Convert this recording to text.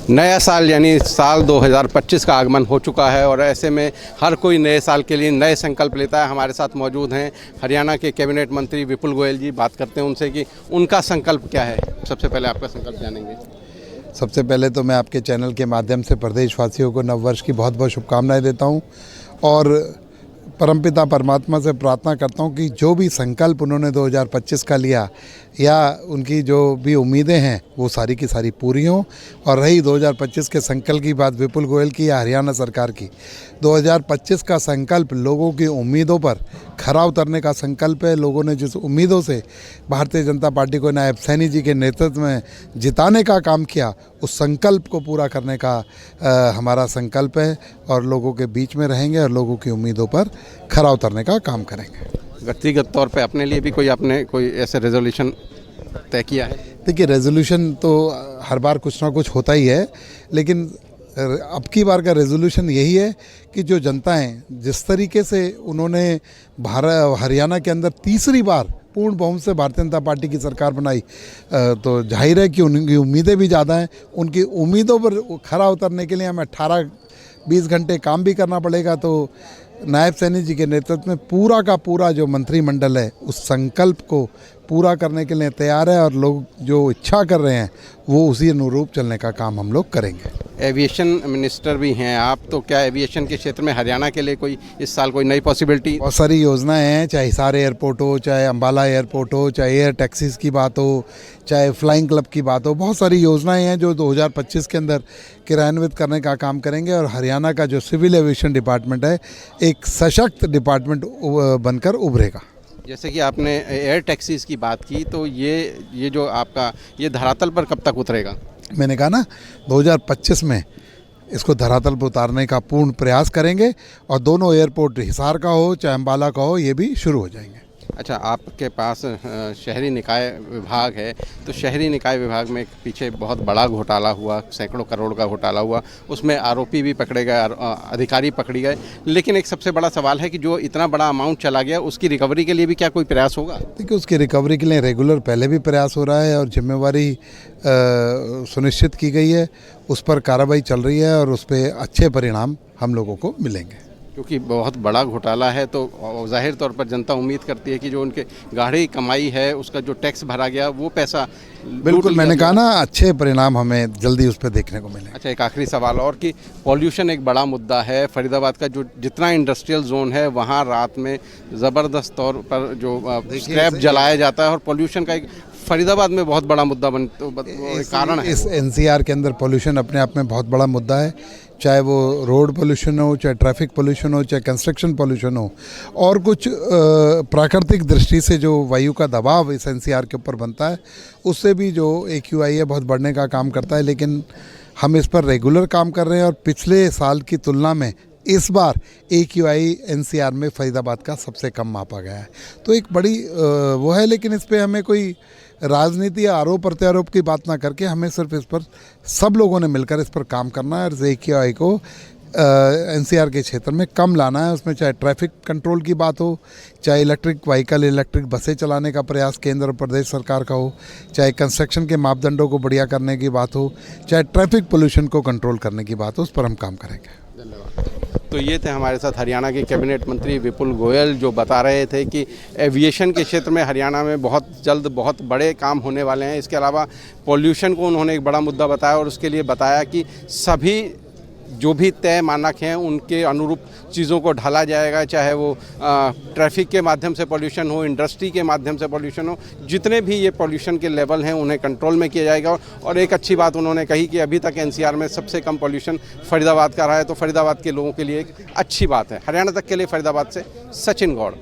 नया साल यानी साल 2025 का आगमन हो चुका है और ऐसे में हर कोई नए साल के लिए नए संकल्प लेता है। हमारे साथ मौजूद हैं हरियाणा के कैबिनेट मंत्री विपुल गोयल जी। बात करते हैं उनसे कि उनका संकल्प क्या है। सबसे पहले आपका संकल्प जानेंगे। सबसे पहले तो मैं आपके चैनल के माध्यम से प्रदेशवासियों को नववर्ष की बहुत बहुत शुभकामनाएं देता हूं और परमपिता परमात्मा से प्रार्थना करता हूं कि जो भी संकल्प उन्होंने 2025 का लिया या उनकी जो भी उम्मीदें हैं वो सारी की सारी पूरी हों। और रही 2025 के संकल्प की बात विपुल गोयल की या हरियाणा सरकार की, 2025 का संकल्प लोगों की उम्मीदों पर खरा उतरने का संकल्प है। लोगों ने जिस उम्मीदों से भारतीय जनता पार्टी को नायब सैनी जी के नेतृत्व में जिताने का काम किया, उस संकल्प को पूरा करने का हमारा संकल्प है और लोगों के बीच में रहेंगे और लोगों की उम्मीदों पर खरा उतरने का काम करेंगे। व्यक्तिगत तौर पे अपने लिए भी आपने कोई ऐसे रेजोल्यूशन तय किया है? देखिए, रेजोल्यूशन तो हर बार कुछ ना कुछ होता ही है, लेकिन अब की बार का रेजोल्यूशन यही है कि जो जनताएं जिस तरीके से उन्होंने हरियाणा के अंदर तीसरी बार पूर्ण बहुमत से भारतीय जनता पार्टी की सरकार बनाई, तो जाहिर है कि उनकी उम्मीदें भी ज़्यादा हैं। उनकी उम्मीदों पर खरा उतरने के लिए हमें 18-20 घंटे काम भी करना पड़ेगा। तो नायब सैनी जी के नेतृत्व में पूरा का पूरा जो मंत्रिमंडल है उस संकल्प को पूरा करने के लिए तैयार है और लोग जो इच्छा कर रहे हैं वो उसी अनुरूप चलने का काम हम लोग करेंगे। एविएशन मिनिस्टर भी हैं आप, तो क्या एविएशन के क्षेत्र में हरियाणा के लिए कोई इस साल कोई नई पॉसिबिलिटी? बहुत सारी योजनाएं हैं, चाहे हिसार एयरपोर्ट हो, चाहे अम्बाला एयरपोर्ट हो, चाहे एयर टैक्सीज़ की बात हो, चाहे फ्लाइंग क्लब की बात हो। बहुत सारी योजनाएं हैं जो 2025 के अंदर क्रियान्वित करने का काम करेंगे और हरियाणा का जो सिविल एविएशन डिपार्टमेंट है एक सशक्त डिपार्टमेंट बनकर उभरेगा। जैसे कि आपने एयर टैक्सीज़ की बात की, तो ये जो आपका ये धरातल पर कब तक उतरेगा? मैंने कहा ना, 2025 में इसको धरातल पर उतारने का पूर्ण प्रयास करेंगे और दोनों एयरपोर्ट हिसार का हो चाहे अम्बाला का हो, ये भी शुरू हो जाएंगे। अच्छा, आपके पास शहरी निकाय विभाग है, तो शहरी निकाय विभाग में पीछे बहुत बड़ा घोटाला हुआ, सैकड़ों करोड़ का घोटाला हुआ, उसमें आरोपी भी पकड़े गए, अधिकारी पकड़े गए, लेकिन एक सबसे बड़ा सवाल है कि जो इतना बड़ा अमाउंट चला गया उसकी रिकवरी के लिए भी क्या कोई प्रयास होगा? देखिए, उसकी रिकवरी के लिए रेगुलर पहले भी प्रयास हो रहा है और जिम्मेवारी सुनिश्चित की गई है, उस पर कार्रवाई चल रही है और उस पर अच्छे परिणाम हम लोगों को मिलेंगे। क्योंकि बहुत बड़ा घोटाला है तो जाहिर तौर पर जनता उम्मीद करती है कि जो उनके गाढ़ी कमाई है उसका जो टैक्स भरा गया वो पैसा बिल्कुल, मैंने कहा ना, अच्छे परिणाम हमें जल्दी उस पर देखने को मिले। अच्छा, एक आखिरी सवाल और कि पॉल्यूशन एक बड़ा मुद्दा है। फरीदाबाद का जो जितना इंडस्ट्रियल जोन है वहाँ रात में ज़बरदस्त तौर पर जो स्क्रैप जलाया जाता है और पॉल्यूशन का एक फरीदाबाद में बहुत बड़ा मुद्दा कारण है। इस एनसीआर के अंदर पॉल्यूशन अपने आप में बहुत बड़ा मुद्दा है, चाहे वो रोड पोल्यूशन हो, चाहे ट्रैफिक पोल्यूशन हो, चाहे कंस्ट्रक्शन पोल्यूशन हो, और कुछ प्राकृतिक दृष्टि से जो वायु का दबाव इस एनसीआर के ऊपर बनता है उससे भी जो AQI है बहुत बढ़ने का काम करता है। लेकिन हम इस पर रेगुलर काम कर रहे हैं और पिछले साल की तुलना में इस बार AQI NCR में फरीदाबाद का सबसे कम मापा गया है। तो एक बड़ी वो है, लेकिन इस पर हमें कोई राजनीति या आरोप प्रत्यारोप की बात ना करके हमें सिर्फ इस पर सब लोगों ने मिलकर इस पर काम करना है और AQI को NCR के क्षेत्र में कम लाना है। उसमें चाहे ट्रैफिक कंट्रोल की बात हो, चाहे इलेक्ट्रिक बसें चलाने का प्रयास केंद्र और प्रदेश सरकार का हो, चाहे कंस्ट्रक्शन के मापदंडों को बढ़िया करने की बात हो, चाहे ट्रैफिक पोल्यूशन को कंट्रोल करने की बात हो, उस पर हम काम करेंगे। धन्यवाद। तो ये थे हमारे साथ हरियाणा के कैबिनेट मंत्री विपुल गोयल, जो बता रहे थे कि एविएशन के क्षेत्र में हरियाणा में बहुत जल्द बहुत बड़े काम होने वाले हैं। इसके अलावा पॉल्यूशन को उन्होंने एक बड़ा मुद्दा बताया और उसके लिए बताया कि सभी जो भी तय मानक हैं उनके अनुरूप चीज़ों को ढाला जाएगा, चाहे वो ट्रैफिक के माध्यम से पॉल्यूशन हो, इंडस्ट्री के माध्यम से पॉल्यूशन हो, जितने भी ये पॉल्यूशन के लेवल हैं उन्हें कंट्रोल में किया जाएगा। और एक अच्छी बात उन्होंने कही कि अभी तक NCR में सबसे कम पॉल्यूशन फरीदाबाद का रहा है, तो फरीदाबाद के लोगों के लिए एक अच्छी बात है। हरियाणा तक के लिए फरीदाबाद से सचिन गौड़।